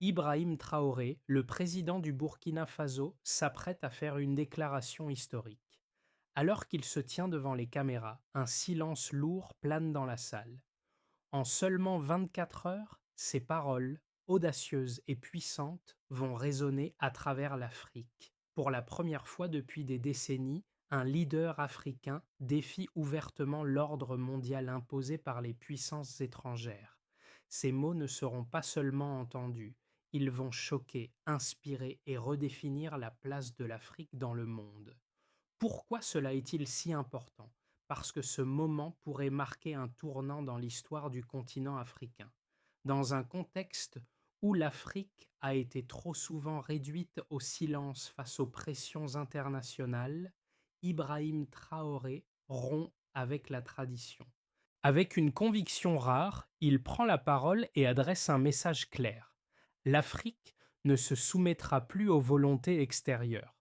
Ibrahim Traoré, le président du Burkina Faso, s'apprête à faire une déclaration historique. Alors qu'il se tient devant les caméras, un silence lourd plane dans la salle. En seulement 24 heures, ses paroles, audacieuses et puissantes, vont résonner à travers l'Afrique. Pour la première fois depuis des décennies, un leader africain défie ouvertement l'ordre mondial imposé par les puissances étrangères. Ces mots ne seront pas seulement entendus, ils vont choquer, inspirer et redéfinir la place de l'Afrique dans le monde. Pourquoi cela est-il si important? Parce que ce moment pourrait marquer un tournant dans l'histoire du continent africain. Dans un contexte où l'Afrique a été trop souvent réduite au silence face aux pressions internationales, Ibrahim Traoré rompt avec la tradition. Avec une conviction rare, il prend la parole et adresse un message clair. L'Afrique ne se soumettra plus aux volontés extérieures.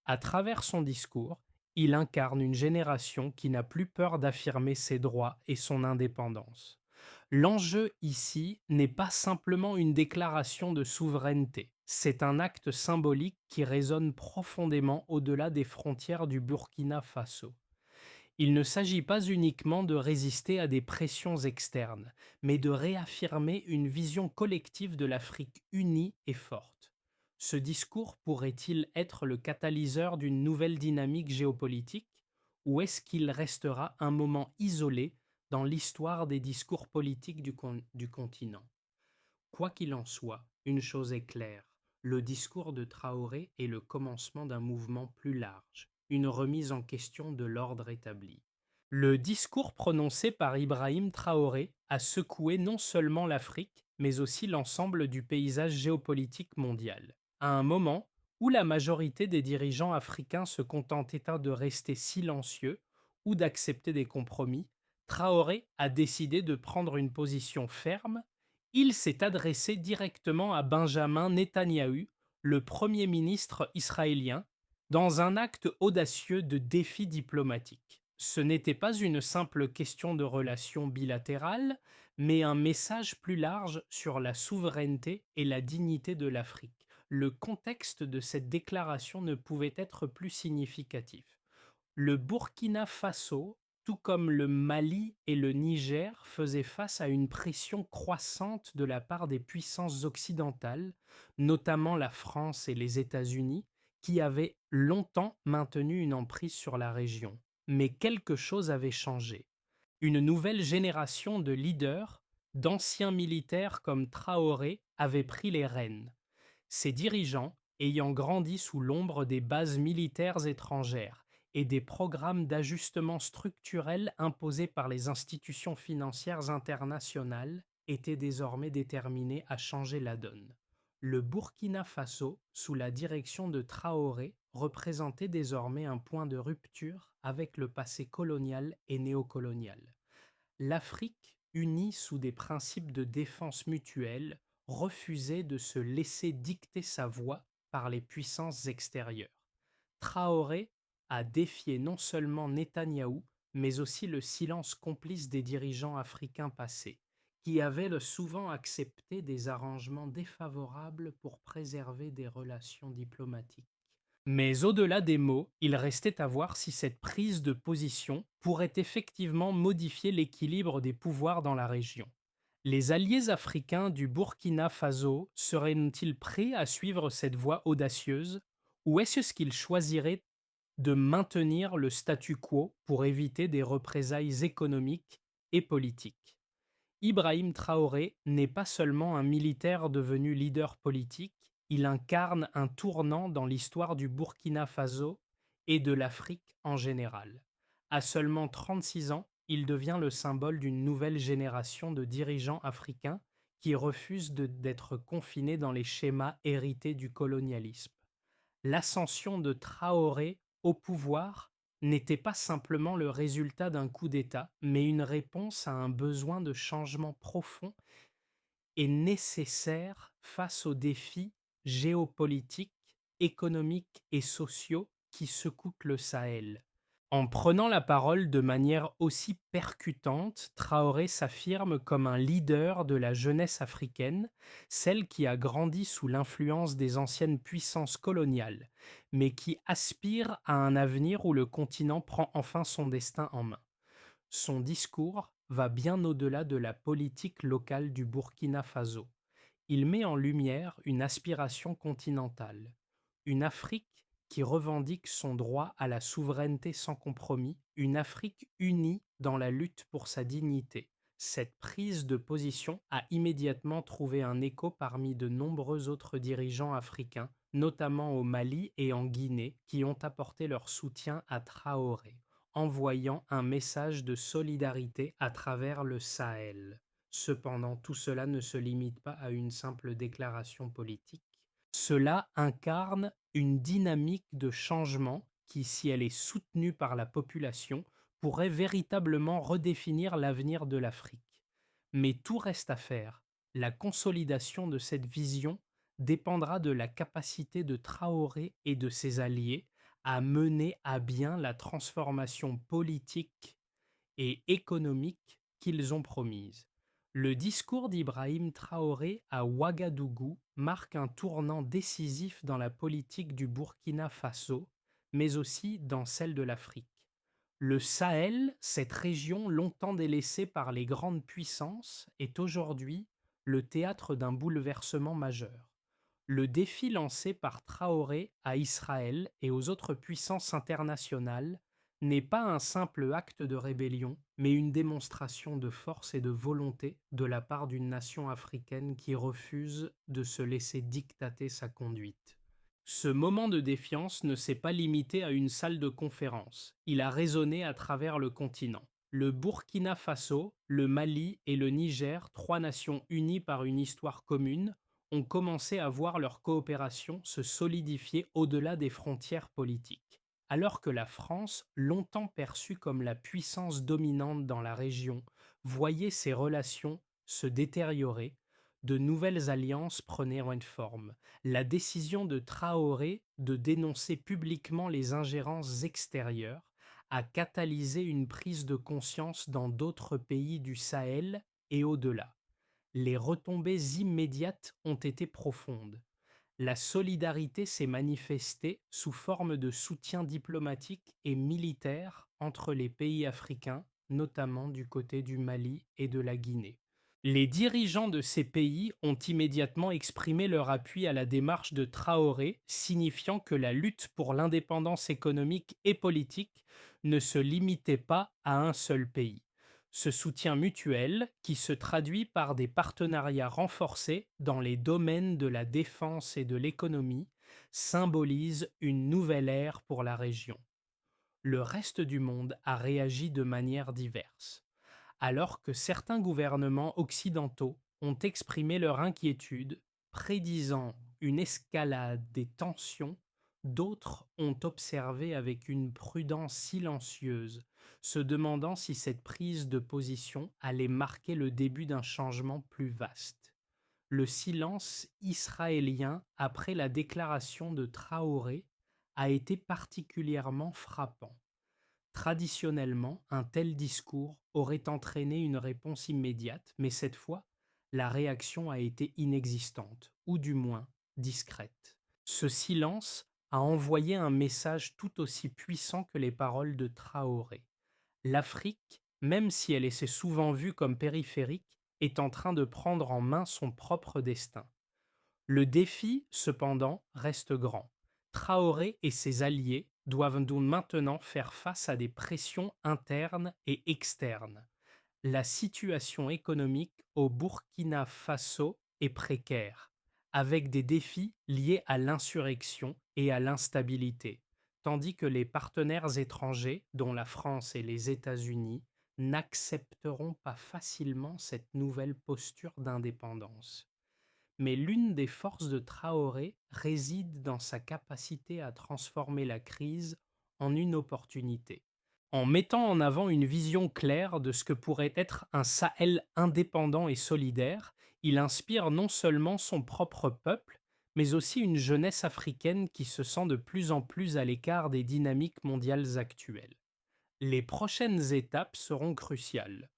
À travers son discours, il incarne une génération qui n'a plus peur d'affirmer ses droits et son indépendance. L'enjeu ici n'est pas simplement une déclaration de souveraineté, c'est un acte symbolique qui résonne profondément au-delà des frontières du Burkina Faso. Il ne s'agit pas uniquement de résister à des pressions externes, mais de réaffirmer une vision collective de l'Afrique unie et forte. Ce discours pourrait-il être le catalyseur d'une nouvelle dynamique géopolitique, ou est-ce qu'il restera un moment isolé dans l'histoire des discours politiques du continent? Quoi qu'il en soit, une chose est claire, le discours de Traoré est le commencement d'un mouvement plus large, une remise en question de l'ordre établi. Le discours prononcé par Ibrahim Traoré a secoué non seulement l'Afrique, mais aussi l'ensemble du paysage géopolitique mondial. À un moment où la majorité des dirigeants africains se contentaient de rester silencieux ou d'accepter des compromis, Traoré a décidé de prendre une position ferme. Il s'est adressé directement à Benjamin Netanyahou, le Premier ministre israélien, dans un acte audacieux de défi diplomatique. Ce n'était pas une simple question de relations bilatérales, mais un message plus large sur la souveraineté et la dignité de l'Afrique. Le contexte de cette déclaration ne pouvait être plus significatif. Le Burkina Faso, tout comme le Mali et le Niger, faisaient face à une pression croissante de la part des puissances occidentales, notamment la France et les États-Unis, qui avaient longtemps maintenu une emprise sur la région. Mais quelque chose avait changé. Une nouvelle génération de leaders, d'anciens militaires comme Traoré, avait pris les rênes. Ces dirigeants, ayant grandi sous l'ombre des bases militaires étrangères et des programmes d'ajustement structurel imposés par les institutions financières internationales, étaient désormais déterminés à changer la donne. Le Burkina Faso, sous la direction de Traoré, représentait désormais un point de rupture avec le passé colonial et néocolonial. L'Afrique, unie sous des principes de défense mutuelle, refusait de se laisser dicter sa voix par les puissances extérieures. Traoré a défié non seulement Netanyahou, mais aussi le silence complice des dirigeants africains passés, qui avaient le souvent accepté des arrangements défavorables pour préserver des relations diplomatiques. Mais au-delà des mots, il restait à voir si cette prise de position pourrait effectivement modifier l'équilibre des pouvoirs dans la région. Les alliés africains du Burkina Faso seraient-ils prêts à suivre cette voie audacieuse, ou est-ce qu'ils choisiraient de maintenir le statu quo pour éviter des représailles économiques et politiques? Ibrahim Traoré n'est pas seulement un militaire devenu leader politique, il incarne un tournant dans l'histoire du Burkina Faso et de l'Afrique en général. À seulement 36 ans, il devient le symbole d'une nouvelle génération de dirigeants africains qui refusent d'être confinés dans les schémas hérités du colonialisme. L'ascension de Traoré au pouvoir n'était pas simplement le résultat d'un coup d'État, mais une réponse à un besoin de changement profond et nécessaire face aux défis géopolitiques, économiques et sociaux qui secouent le Sahel. En prenant la parole de manière aussi percutante, Traoré s'affirme comme un leader de la jeunesse africaine, celle qui a grandi sous l'influence des anciennes puissances coloniales, mais qui aspire à un avenir où le continent prend enfin son destin en main. Son discours va bien au-delà de la politique locale du Burkina Faso. Il met en lumière une aspiration continentale, une Afrique qui revendique son droit à la souveraineté sans compromis, une Afrique unie dans la lutte pour sa dignité. Cette prise de position a immédiatement trouvé un écho parmi de nombreux autres dirigeants africains, notamment au Mali et en Guinée, qui ont apporté leur soutien à Traoré, envoyant un message de solidarité à travers le Sahel. Cependant, tout cela ne se limite pas à une simple déclaration politique. Cela incarne une dynamique de changement qui, si elle est soutenue par la population, pourrait véritablement redéfinir l'avenir de l'Afrique. Mais tout reste à faire. La consolidation de cette vision dépendra de la capacité de Traoré et de ses alliés à mener à bien la transformation politique et économique qu'ils ont promise. Le discours d'Ibrahim Traoré à Ouagadougou marque un tournant décisif dans la politique du Burkina Faso, mais aussi dans celle de l'Afrique. Le Sahel, cette région longtemps délaissée par les grandes puissances, est aujourd'hui le théâtre d'un bouleversement majeur. Le défi lancé par Traoré à Israël et aux autres puissances internationales n'est pas un simple acte de rébellion, mais une démonstration de force et de volonté de la part d'une nation africaine qui refuse de se laisser dictater sa conduite. Ce moment de défiance ne s'est pas limité à une salle de conférence, il a résonné à travers le continent. Le Burkina Faso, le Mali et le Niger, trois nations unies par une histoire commune, ont commencé à voir leur coopération se solidifier au-delà des frontières politiques. Alors que la France, longtemps perçue comme la puissance dominante dans la région, voyait ses relations se détériorer, de nouvelles alliances prenaient une forme. La décision de Traoré de dénoncer publiquement les ingérences extérieures a catalysé une prise de conscience dans d'autres pays du Sahel et au-delà. Les retombées immédiates ont été profondes. La solidarité s'est manifestée sous forme de soutien diplomatique et militaire entre les pays africains, notamment du côté du Mali et de la Guinée. Les dirigeants de ces pays ont immédiatement exprimé leur appui à la démarche de Traoré, signifiant que la lutte pour l'indépendance économique et politique ne se limitait pas à un seul pays. Ce soutien mutuel, qui se traduit par des partenariats renforcés dans les domaines de la défense et de l'économie, symbolise une nouvelle ère pour la région. Le reste du monde a réagi de manière diverse. Alors que certains gouvernements occidentaux ont exprimé leur inquiétude, prédisant une escalade des tensions, d'autres ont observé avec une prudence silencieuse, se demandant si cette prise de position allait marquer le début d'un changement plus vaste. Le silence israélien après la déclaration de Traoré a été particulièrement frappant. Traditionnellement, un tel discours aurait entraîné une réponse immédiate, mais cette fois, la réaction a été inexistante, ou du moins discrète. Ce silence a envoyé un message tout aussi puissant que les paroles de Traoré. L'Afrique, même si elle s'est souvent vue comme périphérique, est en train de prendre en main son propre destin. Le défi, cependant, reste grand. Traoré et ses alliés doivent donc maintenant faire face à des pressions internes et externes. La situation économique au Burkina Faso est précaire, avec des défis liés à l'insurrection et à l'instabilité, tandis que les partenaires étrangers, dont la France et les États-Unis, n'accepteront pas facilement cette nouvelle posture d'indépendance. Mais l'une des forces de Traoré réside dans sa capacité à transformer la crise en une opportunité. En mettant en avant une vision claire de ce que pourrait être un Sahel indépendant et solidaire, il inspire non seulement son propre peuple, mais aussi une jeunesse africaine qui se sent de plus en plus à l'écart des dynamiques mondiales actuelles. Les prochaines étapes seront cruciales.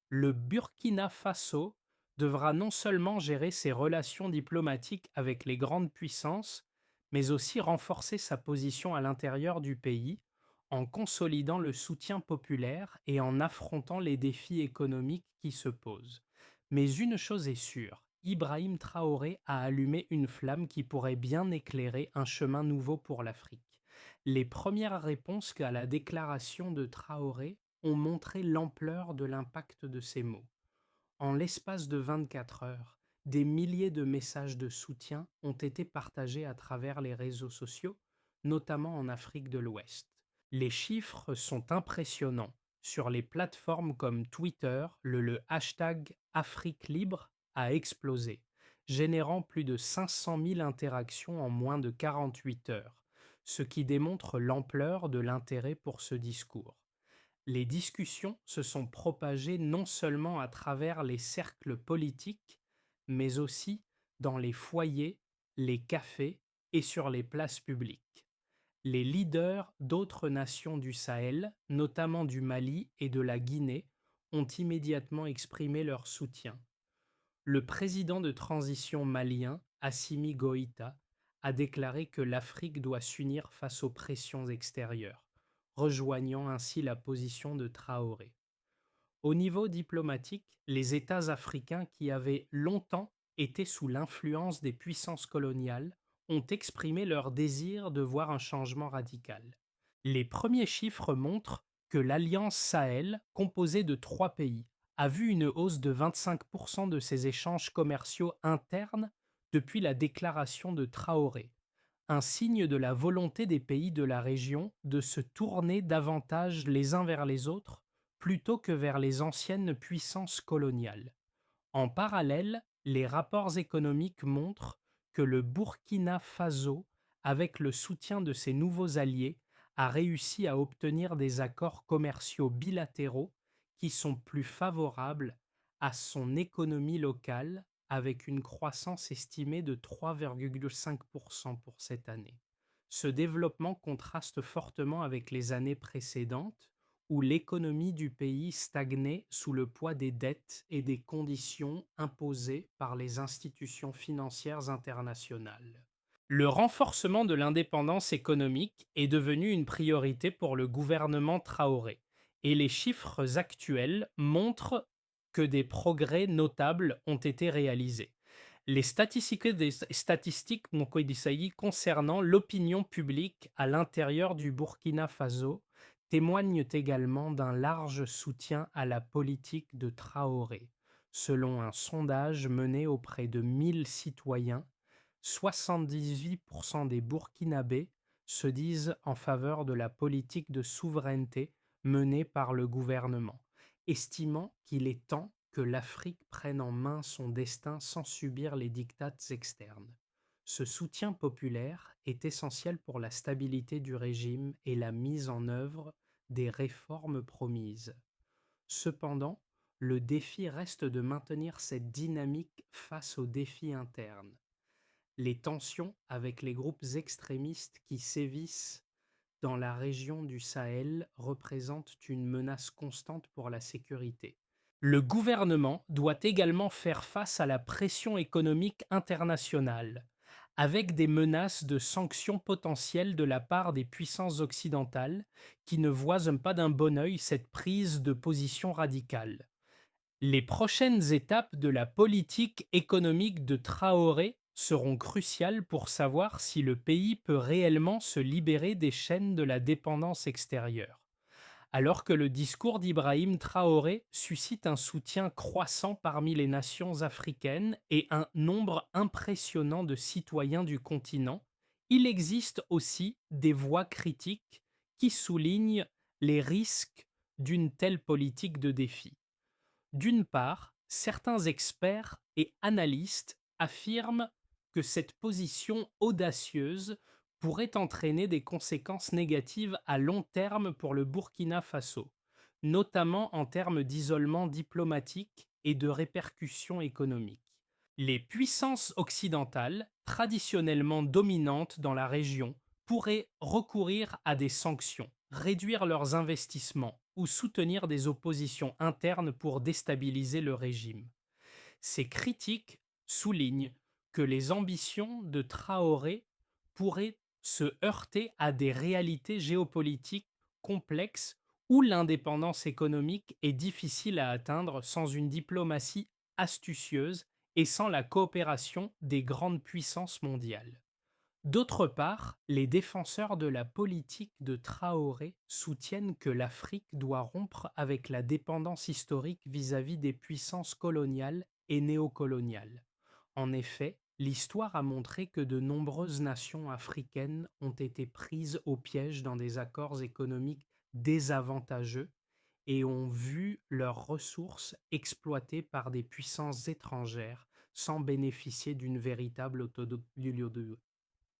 Le Burkina Faso devra non seulement gérer ses relations diplomatiques avec les grandes puissances, mais aussi renforcer sa position à l'intérieur du pays en consolidant le soutien populaire et en affrontant les défis économiques qui se posent. Mais une chose est sûre, Ibrahim Traoré a allumé une flamme qui pourrait bien éclairer un chemin nouveau pour l'Afrique. Les premières réponses à la déclaration de Traoré ont montré l'ampleur de l'impact de ces mots. En l'espace de 24 heures, des milliers de messages de soutien ont été partagés à travers les réseaux sociaux, notamment en Afrique de l'Ouest. Les chiffres sont impressionnants. Sur les plateformes comme Twitter, le hashtag Afrique libre a explosé, générant plus de 500 000 interactions en moins de 48 heures, ce qui démontre l'ampleur de l'intérêt pour ce discours. Les discussions se sont propagées non seulement à travers les cercles politiques, mais aussi dans les foyers, les cafés et sur les places publiques. Les leaders d'autres nations du Sahel, notamment du Mali et de la Guinée, ont immédiatement exprimé leur soutien. Le président de transition malien, Assimi Goïta, a déclaré que l'Afrique doit s'unir face aux pressions extérieures, rejoignant ainsi la position de Traoré. Au niveau diplomatique, les États africains qui avaient longtemps été sous l'influence des puissances coloniales ont exprimé leur désir de voir un changement radical. Les premiers chiffres montrent que l'Alliance Sahel, composée de 3 pays, a vu une hausse de 25% de ses échanges commerciaux internes depuis la déclaration de Traoré, un signe de la volonté des pays de la région de se tourner davantage les uns vers les autres plutôt que vers les anciennes puissances coloniales. En parallèle, les rapports économiques montrent que le Burkina Faso, avec le soutien de ses nouveaux alliés, a réussi à obtenir des accords commerciaux bilatéraux qui sont plus favorables à son économie locale, avec une croissance estimée de 3,5% pour cette année. Ce développement contraste fortement avec les années précédentes, où l'économie du pays stagnait sous le poids des dettes et des conditions imposées par les institutions financières internationales. Le renforcement de l'indépendance économique est devenu une priorité pour le gouvernement Traoré, et les chiffres actuels montrent que des progrès notables ont été réalisés. Les statistiques concernant l'opinion publique à l'intérieur du Burkina Faso témoignent également d'un large soutien à la politique de Traoré. Selon un sondage mené auprès de 1000 citoyens, 78% des Burkinabés se disent en faveur de la politique de souveraineté menée par le gouvernement, estimant qu'il est temps que l'Afrique prenne en main son destin sans subir les diktats externes. Ce soutien populaire est essentiel pour la stabilité du régime et la mise en œuvre des réformes promises. Cependant, le défi reste de maintenir cette dynamique face aux défis internes. Les tensions avec les groupes extrémistes qui sévissent dans la région du Sahel représentent une menace constante pour la sécurité. Le gouvernement doit également faire face à la pression économique internationale, avec des menaces de sanctions potentielles de la part des puissances occidentales qui ne voient pas d'un bon œil cette prise de position radicale. Les prochaines étapes de la politique économique de Traoré seront cruciales pour savoir si le pays peut réellement se libérer des chaînes de la dépendance extérieure. Alors que le discours d'Ibrahim Traoré suscite un soutien croissant parmi les nations africaines et un nombre impressionnant de citoyens du continent, il existe aussi des voix critiques qui soulignent les risques d'une telle politique de défi. D'une part, certains experts et analystes affirment que cette position audacieuse pourrait entraîner des conséquences négatives à long terme pour le Burkina Faso, notamment en termes d'isolement diplomatique et de répercussions économiques. Les puissances occidentales, traditionnellement dominantes dans la région, pourraient recourir à des sanctions, réduire leurs investissements ou soutenir des oppositions internes pour déstabiliser le régime. Ces critiques soulignent que les ambitions de Traoré pourraient se heurter à des réalités géopolitiques complexes où l'indépendance économique est difficile à atteindre sans une diplomatie astucieuse et sans la coopération des grandes puissances mondiales. D'autre part, les défenseurs de la politique de Traoré soutiennent que l'Afrique doit rompre avec la dépendance historique vis-à-vis des puissances coloniales et néocoloniales. En effet, l'histoire a montré que de nombreuses nations africaines ont été prises au piège dans des accords économiques désavantageux et ont vu leurs ressources exploitées par des puissances étrangères sans bénéficier d'une véritable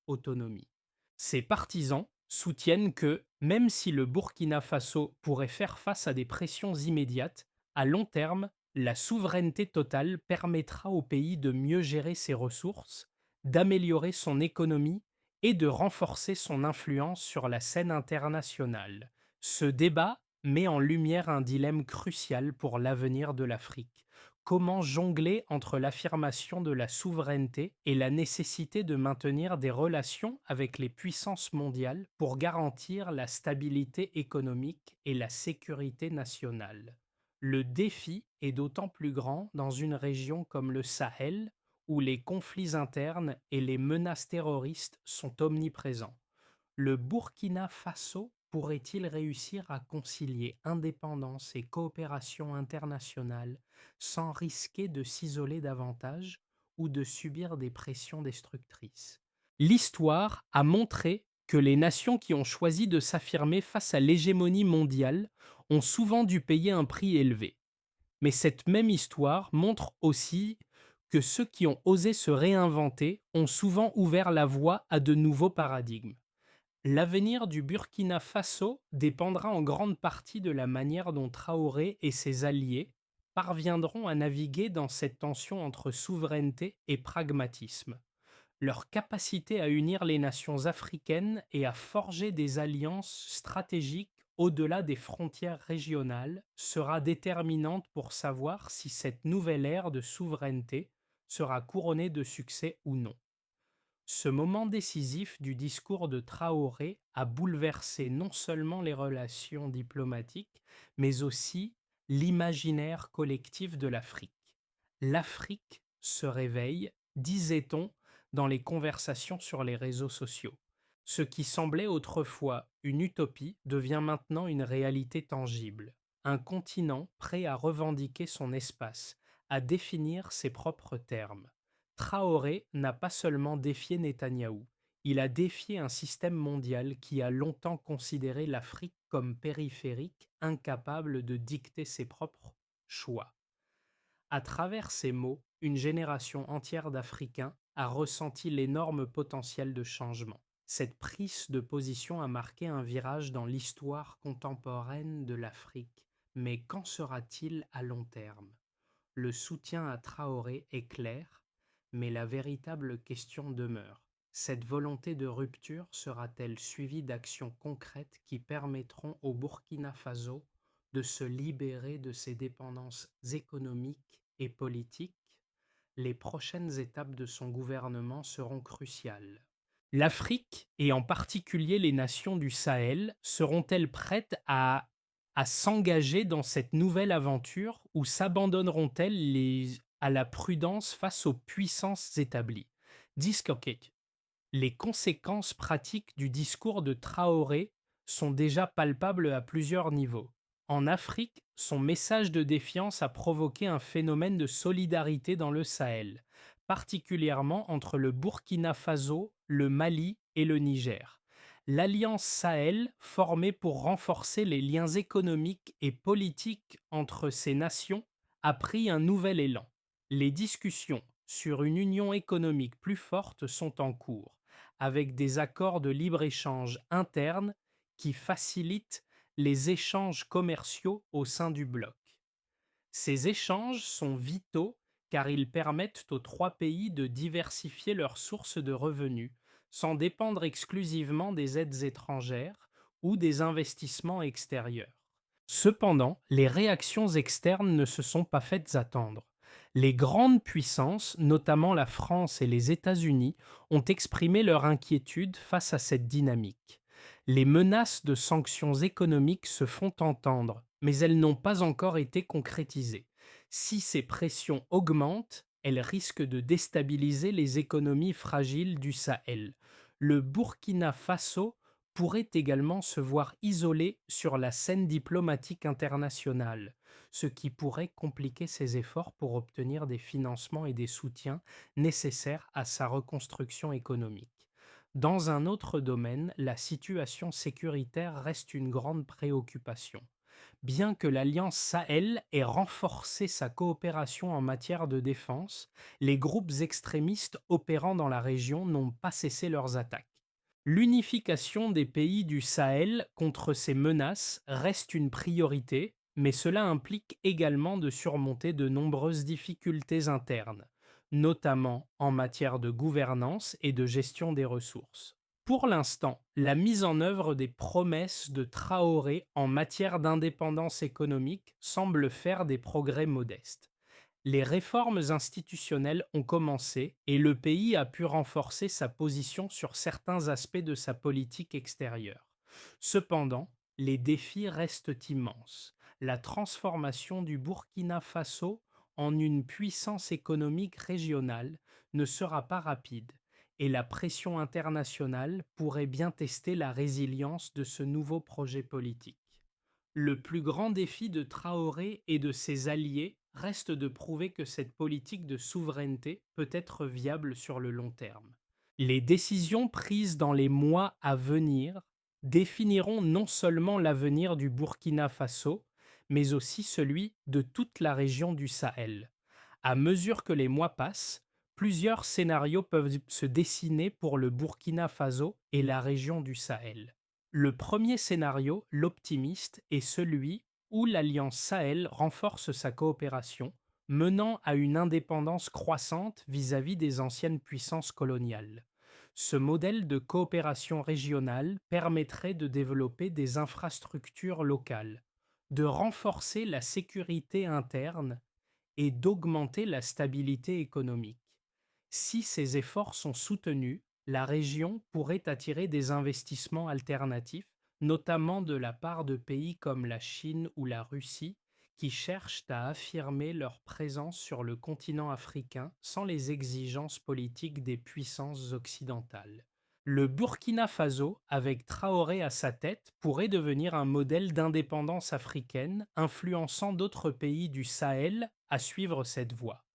autonomie. Ses partisans soutiennent que, même si le Burkina Faso pourrait faire face à des pressions immédiates, à long terme, la souveraineté totale permettra au pays de mieux gérer ses ressources, d'améliorer son économie et de renforcer son influence sur la scène internationale. Ce débat met en lumière un dilemme crucial pour l'avenir de l'Afrique. Comment jongler entre l'affirmation de la souveraineté et la nécessité de maintenir des relations avec les puissances mondiales pour garantir la stabilité économique et la sécurité nationale? Le défi est d'autant plus grand dans une région comme le Sahel, où les conflits internes et les menaces terroristes sont omniprésents. Le Burkina Faso pourrait-il réussir à concilier indépendance et coopération internationale sans risquer de s'isoler davantage ou de subir des pressions destructrices? L'histoire a montré que les nations qui ont choisi de s'affirmer face à l'hégémonie mondiale ont souvent dû payer un prix élevé. Mais cette même histoire montre aussi que ceux qui ont osé se réinventer ont souvent ouvert la voie à de nouveaux paradigmes. L'avenir du Burkina Faso dépendra en grande partie de la manière dont Traoré et ses alliés parviendront à naviguer dans cette tension entre souveraineté et pragmatisme. Leur capacité à unir les nations africaines et à forger des alliances stratégiques au-delà des frontières régionales sera déterminante pour savoir si cette nouvelle ère de souveraineté sera couronnée de succès ou non. Ce moment décisif du discours de Traoré a bouleversé non seulement les relations diplomatiques, mais aussi l'imaginaire collectif de l'Afrique. L'Afrique se réveille, disait-on, dans les conversations sur les réseaux sociaux. Ce qui semblait autrefois une utopie devient maintenant une réalité tangible. Un continent prêt à revendiquer son espace, à définir ses propres termes. Traoré n'a pas seulement défié Netanyahou, il a défié un système mondial qui a longtemps considéré l'Afrique comme périphérique, incapable de dicter ses propres choix. À travers ces mots, une génération entière d'Africains a ressenti l'énorme potentiel de changement. Cette prise de position a marqué un virage dans l'histoire contemporaine de l'Afrique. Mais qu'en sera-t-il à long terme? Le soutien à Traoré est clair, mais la véritable question demeure. Cette volonté de rupture sera-t-elle suivie d'actions concrètes qui permettront au Burkina Faso de se libérer de ses dépendances économiques et politiques? Les prochaines étapes de son gouvernement seront cruciales. L'Afrique, et en particulier les nations du Sahel, seront-elles prêtes à s'engager dans cette nouvelle aventure ou s'abandonneront-elles à la prudence face aux puissances établies? Ok, les conséquences pratiques du discours de Traoré sont déjà palpables à plusieurs niveaux. En Afrique, son message de défiance a provoqué un phénomène de solidarité dans le Sahel, particulièrement entre le Burkina Faso, le Mali et le Niger. L'Alliance Sahel, formée pour renforcer les liens économiques et politiques entre ces nations, a pris un nouvel élan. Les discussions sur une union économique plus forte sont en cours, avec des accords de libre-échange internes qui facilitent les échanges commerciaux au sein du bloc. Ces échanges sont vitaux car ils permettent aux trois pays de diversifier leurs sources de revenus sans dépendre exclusivement des aides étrangères ou des investissements extérieurs. Cependant, les réactions externes ne se sont pas faites attendre. Les grandes puissances, notamment la France et les États-Unis, ont exprimé leur inquiétude face à cette dynamique. Les menaces de sanctions économiques se font entendre, mais elles n'ont pas encore été concrétisées. Si ces pressions augmentent, elles risquent de déstabiliser les économies fragiles du Sahel. Le Burkina Faso pourrait également se voir isolé sur la scène diplomatique internationale, ce qui pourrait compliquer ses efforts pour obtenir des financements et des soutiens nécessaires à sa reconstruction économique. Dans un autre domaine, la situation sécuritaire reste une grande préoccupation. Bien que l'Alliance Sahel ait renforcé sa coopération en matière de défense, les groupes extrémistes opérant dans la région n'ont pas cessé leurs attaques. L'unification des pays du Sahel contre ces menaces reste une priorité, mais cela implique également de surmonter de nombreuses difficultés internes, notamment en matière de gouvernance et de gestion des ressources. Pour l'instant, la mise en œuvre des promesses de Traoré en matière d'indépendance économique semble faire des progrès modestes. Les réformes institutionnelles ont commencé et le pays a pu renforcer sa position sur certains aspects de sa politique extérieure. Cependant, les défis restent immenses. La transformation du Burkina Faso en une puissance économique régionale ne sera pas rapide et la pression internationale pourrait bien tester la résilience de ce nouveau projet politique. Le plus grand défi de Traoré et de ses alliés reste de prouver que cette politique de souveraineté peut être viable sur le long terme. Les décisions prises dans les mois à venir définiront non seulement l'avenir du Burkina Faso, mais aussi celui de toute la région du Sahel. À mesure que les mois passent, plusieurs scénarios peuvent se dessiner pour le Burkina Faso et la région du Sahel. Le premier scénario, l'optimiste, est celui où l'Alliance Sahel renforce sa coopération, menant à une indépendance croissante vis-à-vis des anciennes puissances coloniales. Ce modèle de coopération régionale permettrait de développer des infrastructures locales, de renforcer la sécurité interne et d'augmenter la stabilité économique. Si ces efforts sont soutenus, la région pourrait attirer des investissements alternatifs, notamment de la part de pays comme la Chine ou la Russie, qui cherchent à affirmer leur présence sur le continent africain sans les exigences politiques des puissances occidentales. Le Burkina Faso, avec Traoré à sa tête, pourrait devenir un modèle d'indépendance africaine, influençant d'autres pays du Sahel à suivre cette voie.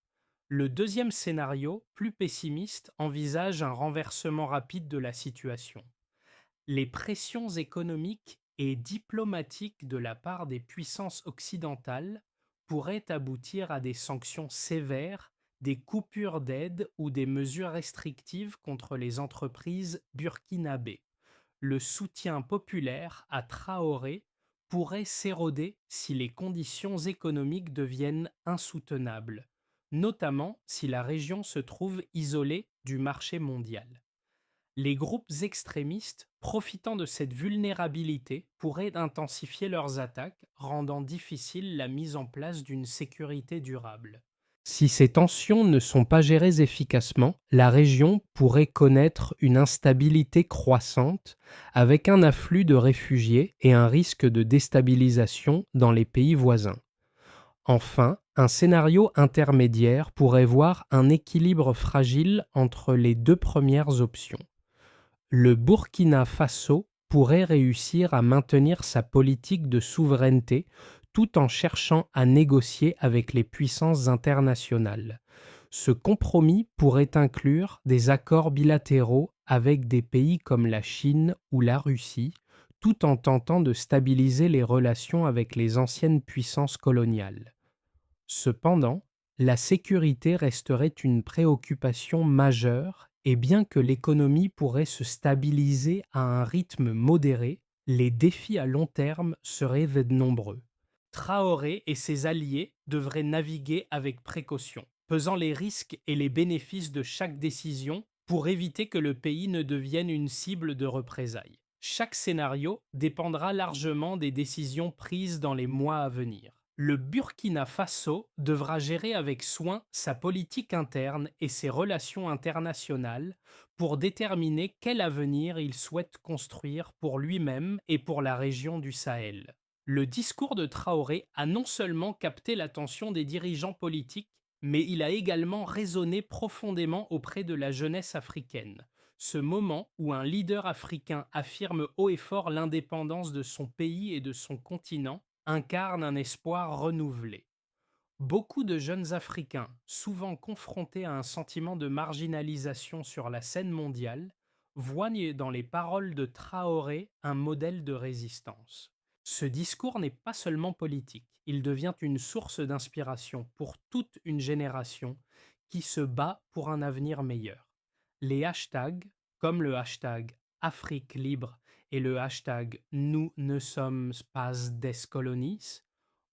Le deuxième scénario, plus pessimiste, envisage un renversement rapide de la situation. Les pressions économiques et diplomatiques de la part des puissances occidentales pourraient aboutir à des sanctions sévères, des coupures d'aide ou des mesures restrictives contre les entreprises burkinabées. Le soutien populaire à Traoré pourrait s'éroder si les conditions économiques deviennent insoutenables, notamment si la région se trouve isolée du marché mondial. Les groupes extrémistes, profitant de cette vulnérabilité, pourraient intensifier leurs attaques, rendant difficile la mise en place d'une sécurité durable. Si ces tensions ne sont pas gérées efficacement, la région pourrait connaître une instabilité croissante, avec un afflux de réfugiés et un risque de déstabilisation dans les pays voisins. Enfin, un scénario intermédiaire pourrait voir un équilibre fragile entre les deux premières options. Le Burkina Faso pourrait réussir à maintenir sa politique de souveraineté tout en cherchant à négocier avec les puissances internationales. Ce compromis pourrait inclure des accords bilatéraux avec des pays comme la Chine ou la Russie, tout en tentant de stabiliser les relations avec les anciennes puissances coloniales. Cependant, la sécurité resterait une préoccupation majeure et bien que l'économie pourrait se stabiliser à un rythme modéré, les défis à long terme seraient nombreux. Traoré et ses alliés devraient naviguer avec précaution, pesant les risques et les bénéfices de chaque décision pour éviter que le pays ne devienne une cible de représailles. Chaque scénario dépendra largement des décisions prises dans les mois à venir. Le Burkina Faso devra gérer avec soin sa politique interne et ses relations internationales pour déterminer quel avenir il souhaite construire pour lui-même et pour la région du Sahel. Le discours de Traoré a non seulement capté l'attention des dirigeants politiques, mais il a également résonné profondément auprès de la jeunesse africaine, ce moment où un leader africain affirme haut et fort l'indépendance de son pays et de son continent incarne un espoir renouvelé. Beaucoup de jeunes Africains, souvent confrontés à un sentiment de marginalisation sur la scène mondiale, voient dans les paroles de Traoré un modèle de résistance. Ce discours n'est pas seulement politique, il devient une source d'inspiration pour toute une génération qui se bat pour un avenir meilleur. Les hashtags, comme le hashtag Afrique libre et le hashtag Nous ne sommes pas des colonies,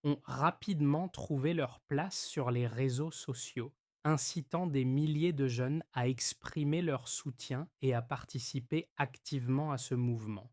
ont rapidement trouvé leur place sur les réseaux sociaux, incitant des milliers de jeunes à exprimer leur soutien et à participer activement à ce mouvement.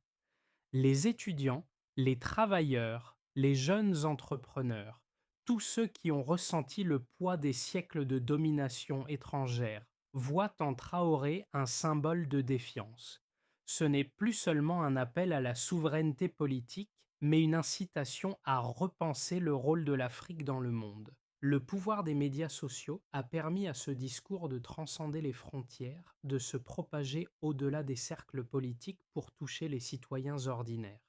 Les étudiants, les travailleurs, les jeunes entrepreneurs, tous ceux qui ont ressenti le poids des siècles de domination étrangère, voient en Traoré un symbole de défiance. Ce n'est plus seulement un appel à la souveraineté politique, mais une incitation à repenser le rôle de l'Afrique dans le monde. Le pouvoir des médias sociaux a permis à ce discours de transcender les frontières, de se propager au-delà des cercles politiques pour toucher les citoyens ordinaires.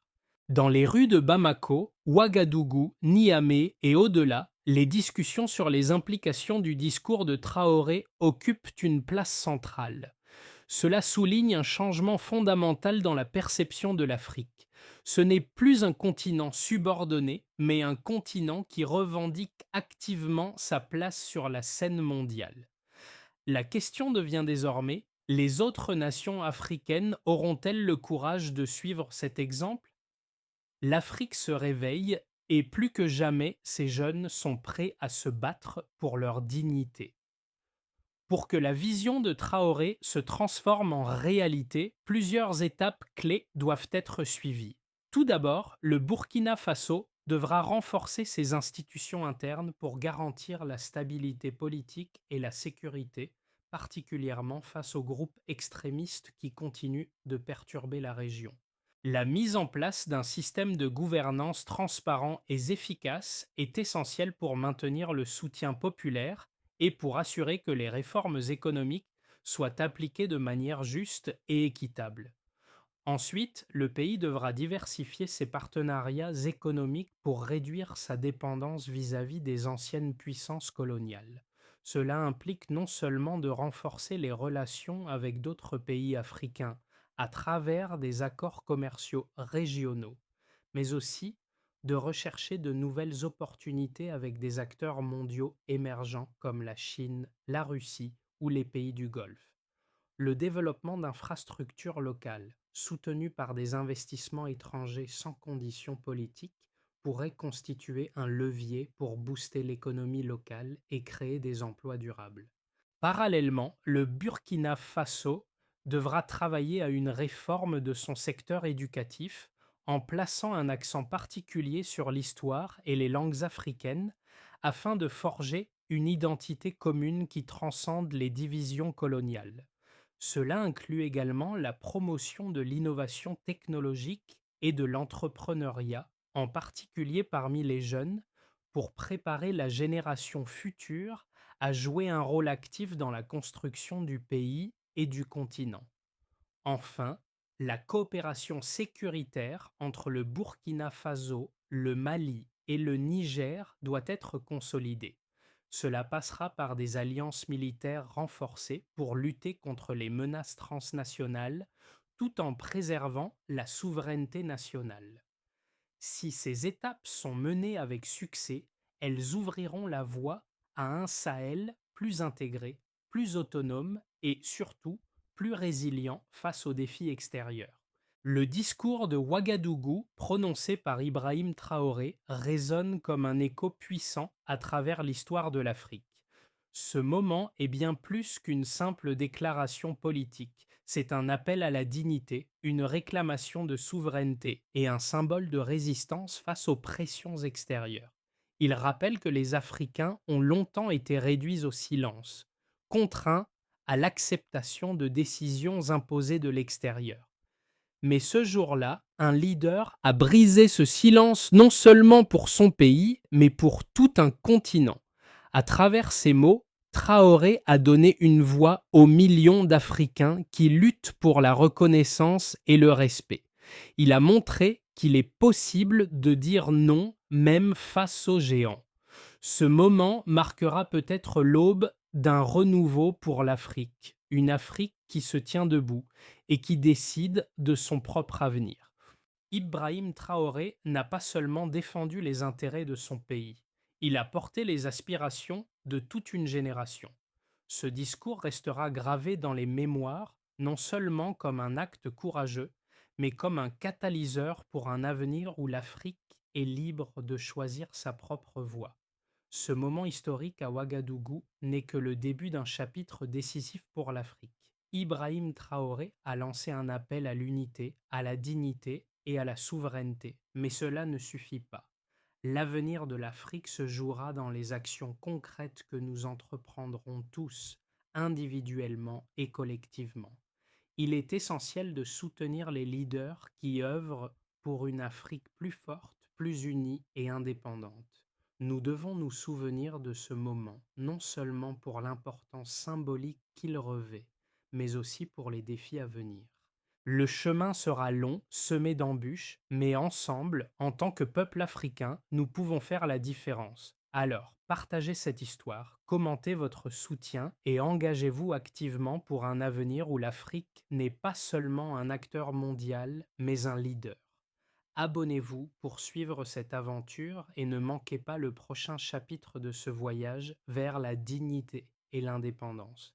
Dans les rues de Bamako, Ouagadougou, Niamey et au-delà, les discussions sur les implications du discours de Traoré occupent une place centrale. Cela souligne un changement fondamental dans la perception de l'Afrique. Ce n'est plus un continent subordonné, mais un continent qui revendique activement sa place sur la scène mondiale. La question devient désormais, les autres nations africaines auront-elles le courage de suivre cet exemple? L'Afrique se réveille et plus que jamais, ces jeunes sont prêts à se battre pour leur dignité. Pour que la vision de Traoré se transforme en réalité, plusieurs étapes clés doivent être suivies. Tout d'abord, le Burkina Faso devra renforcer ses institutions internes pour garantir la stabilité politique et la sécurité, particulièrement face aux groupes extrémistes qui continuent de perturber la région. La mise en place d'un système de gouvernance transparent et efficace est essentielle pour maintenir le soutien populaire et pour assurer que les réformes économiques soient appliquées de manière juste et équitable. Ensuite, le pays devra diversifier ses partenariats économiques pour réduire sa dépendance vis-à-vis des anciennes puissances coloniales. Cela implique non seulement de renforcer les relations avec d'autres pays africains à travers des accords commerciaux régionaux, mais aussi de rechercher de nouvelles opportunités avec des acteurs mondiaux émergents comme la Chine, la Russie ou les pays du Golfe. Le développement d'infrastructures locales, soutenues par des investissements étrangers sans conditions politiques, pourrait constituer un levier pour booster l'économie locale et créer des emplois durables. Parallèlement, le Burkina Faso devra travailler à une réforme de son secteur éducatif en plaçant un accent particulier sur l'histoire et les langues africaines afin de forger une identité commune qui transcende les divisions coloniales. Cela inclut également la promotion de l'innovation technologique et de l'entrepreneuriat, en particulier parmi les jeunes, pour préparer la génération future à jouer un rôle actif dans la construction du pays et du continent. Enfin, la coopération sécuritaire entre le Burkina Faso, le Mali et le Niger doit être consolidée. Cela passera par des alliances militaires renforcées pour lutter contre les menaces transnationales tout en préservant la souveraineté nationale. Si ces étapes sont menées avec succès, elles ouvriront la voie à un Sahel plus intégré, plus autonome et surtout plus résilient face aux défis extérieurs. Le discours de Ouagadougou prononcé par Ibrahim Traoré résonne comme un écho puissant à travers l'histoire de l'Afrique. Ce moment est bien plus qu'une simple déclaration politique, C'est un appel à la dignité, une réclamation de souveraineté et un symbole de résistance face aux pressions extérieures. Il rappelle que les Africains ont longtemps été réduits au silence, contraints à l'acceptation de décisions imposées de l'extérieur. Mais ce jour-là, un leader a brisé ce silence non seulement pour son pays, mais pour tout un continent. À travers ces mots, Traoré a donné une voix aux millions d'Africains qui luttent pour la reconnaissance et le respect. Il a montré qu'il est possible de dire non même face aux géants. Ce moment marquera peut-être l'aube d'un renouveau pour l'Afrique, une Afrique qui se tient debout et qui décide de son propre avenir. Ibrahim Traoré n'a pas seulement défendu les intérêts de son pays, il a porté les aspirations de toute une génération. Ce discours restera gravé dans les mémoires non seulement comme un acte courageux, mais comme un catalyseur pour un avenir où l'Afrique est libre de choisir sa propre voie. Ce moment historique à Ouagadougou n'est que le début d'un chapitre décisif pour l'Afrique. Ibrahim Traoré a lancé un appel à l'unité, à la dignité et à la souveraineté, mais cela ne suffit pas. L'avenir de l'Afrique se jouera dans les actions concrètes que nous entreprendrons tous, individuellement et collectivement. Il est essentiel de soutenir les leaders qui œuvrent pour une Afrique plus forte, plus unie et indépendante. Nous devons nous souvenir de ce moment, non seulement pour l'importance symbolique qu'il revêt, mais aussi pour les défis à venir. Le chemin sera long, semé d'embûches, mais ensemble, en tant que peuple africain, nous pouvons faire la différence. Alors, partagez cette histoire, commentez votre soutien et engagez-vous activement pour un avenir où l'Afrique n'est pas seulement un acteur mondial, mais un leader. Abonnez-vous pour suivre cette aventure et ne manquez pas le prochain chapitre de ce voyage vers la dignité et l'indépendance.